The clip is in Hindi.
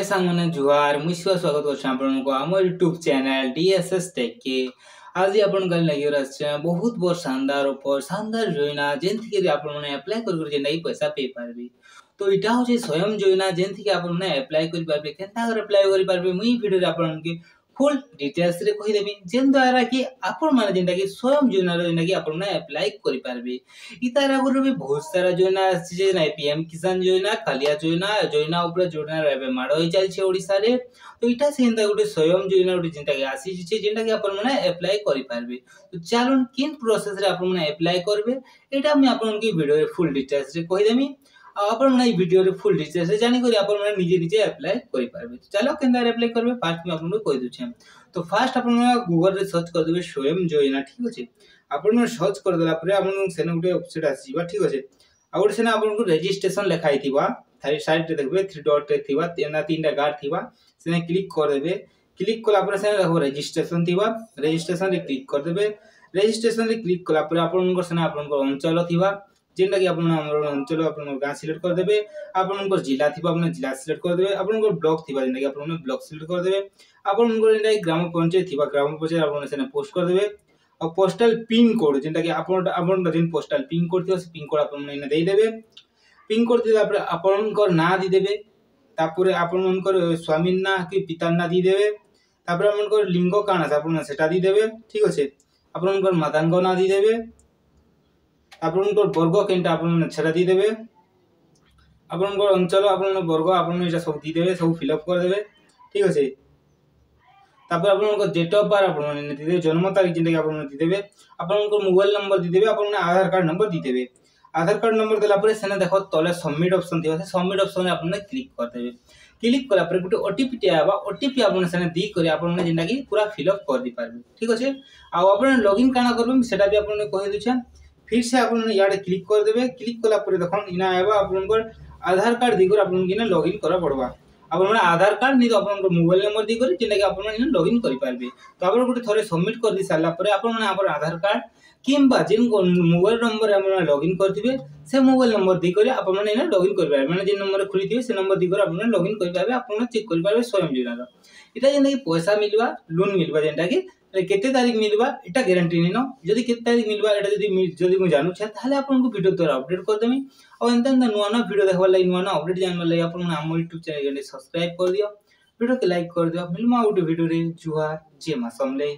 सांग मैंने जुहार मुझे स्वागत कर आम यूट्यूब चैनल डीएसएस टेक के आज आपन कल लगे रहा बहुत बहुत शानदार ऑफर शानदार योजना जेंथि के आपन माने अप्लाई कर जेंदा पैसा पे पारबे। तो इटा होचे स्वयं योजना जेंथि के आपन माने अप्लाई कर पारबे केनता कर अप्लाई कर पारबे मुई वीडियो रे आपन के फुल डिटेल्स रे कहि देबी जेन द्वारा कि आपन माने जेंदा कि स्वयं योजना रे जेंदा कि आपन माने अप्लाई करि पारबे। इतार आगुर भी बहुत सारा योजना आछि जे ना पीएम किसान योजना कालिया योजना ऊपर जोड़ना रहबे माड होई चल छे ओडिसा रे। तो इटा सेंदा गुटे स्वयं योजना गुटे जेंता कि आसी छे जेंता कि आपन माने अप्लाई करि पारबे। तो चलून किन प्रोसेस रे आपन माने अप्लाई करबे एटा मैं आपन के वीडियो रे फुल डिटेल्स रे कहि देमी आपन माने वीडियो रे फुल डिटेल्स रे जानि करी आपन माने निजे निजे अप्लाई करि पारबे। तो चलो केनदा अप्लाई करबे फास्ट में आपन को कहि दउ छै। तो फास्ट आपन गूगल रे सर्च कर देबे स्वयं योजना ठीक अछि। आपन सर्च कर देला परे आपन सेने गुटे वेबसाइट आसीबा ठीक अछि। आ गुटे सेने आपन को रजिस्ट्रेशन लिखाई थिबा थारी साइड रे देखबे 3 डॉट रे थिबा तीनटा गार्ड थिबा सेने क्लिक कर देबे। क्लिक कला परे सेने देखबो रजिस्ट्रेशन थिबा रजिस्ट्रेशन रे क्लिक कर देबे। रजिस्ट्रेशन रे क्लिक कला परे आपन को सेने आपन को अंचल थिबा जेंटा कि आपन हमर अंचल आपन गां सिलेक्ट कर देबे। आपन को जिला थिबा आपन जिला सिलेक्ट कर देबे। आपन को ब्लॉक थिबा जेंटा कि आपन ब्लॉक सिलेक्ट कर देबे। आपन को जेंटा कि ग्राम पंचायत थिबा ग्राम पंचायत आपन सेने पोस्ट कर देबे। और पोस्टल पिन कोड जेंटा कि आपन जेन पोस्टल पिन कोड थियो से पिन कोड आपन ने दे देबे। पिन कोड दिला परे आपन को ना दी देबे। तापुरे आपन को स्वामी ना कि पिता ना दी देबे। तापुरे आपन को लिंग काना आपन सेटा दी देबे ठीक अछि। आपन को मातांग ना दी देबे। आपन को वर्ग केनटा आपन छरा दी देबे। आपन को अंचल आपन वर्ग आपन एटा सब दी देबे सब फिल अप कर देबे ठीक अछि। तापर आपन को डेट ऑफ बर्थ आपन ने दी देबे जन्म तारीख जेंटा कि आपन दी देबे। आपन को मोबाइल नंबर दी देबे आपन आधार कार्ड नंबर दी देबे। आधार कार्ड नंबर देला परे सेने देखो तले सबमिट ऑप्शन थिबा से सबमिट ऑप्शन रे आपन क्लिक कर देबे। क्लिक कला परे गुटे ओटीपी टे आबा ओटीपी आपन सेने दी करी आपन जेंटा कि पूरा फिल अप कर दी पारबे ठीक अछि। आ आपन लॉगिन काना करबे सेटा भी आपन कहि दउ छै। फिर से आपन याडे क्लिक कर देबे। क्लिक कला परे देखो इना आबा आपन को आधार कार्ड दी कर आपन किना लॉगिन करा पड़बा। आपन माने आधार कार्ड नि तो आपन को मोबाइल नंबर दी कर जेंटा कि आपन माने लॉगिन करि पारबे। तो आपन गुटे थरे सबमिट कर दी साला परे आपन माने आपन आधार कार्ड किंबा जिन मोबाइल नंबर आपन लॉगिन करथिबे से मोबाइल नंबर दी कर आपन माने लॉगिन करि पारबे। माने जिन नंबर खुलिथिबे से नंबर दी कर आपन लॉगिन करि पारबे। आपन चेक करि पारबे स्वयं योजना इटा जेंटा कि पैसा मिलबा लोन मिलबा जेंटा कि केते तारीख मिलबा एटा गारंटी नै न। जदी केते तारीख मिलबा एटा जदी मु जानू छै ताले आपन को वीडियो द्वारा अपडेट कर देमी। और एंता नुवा नुवा वीडियो देखबा लागि नुवा नुवा अपडेट जानबा लागि आपन हम यूट्यूब चैनल के सब्सक्राइब कर दियो वीडियो के लाइक कर दियो। मिलमा उटे वीडियो रे जुहार जे मा समले।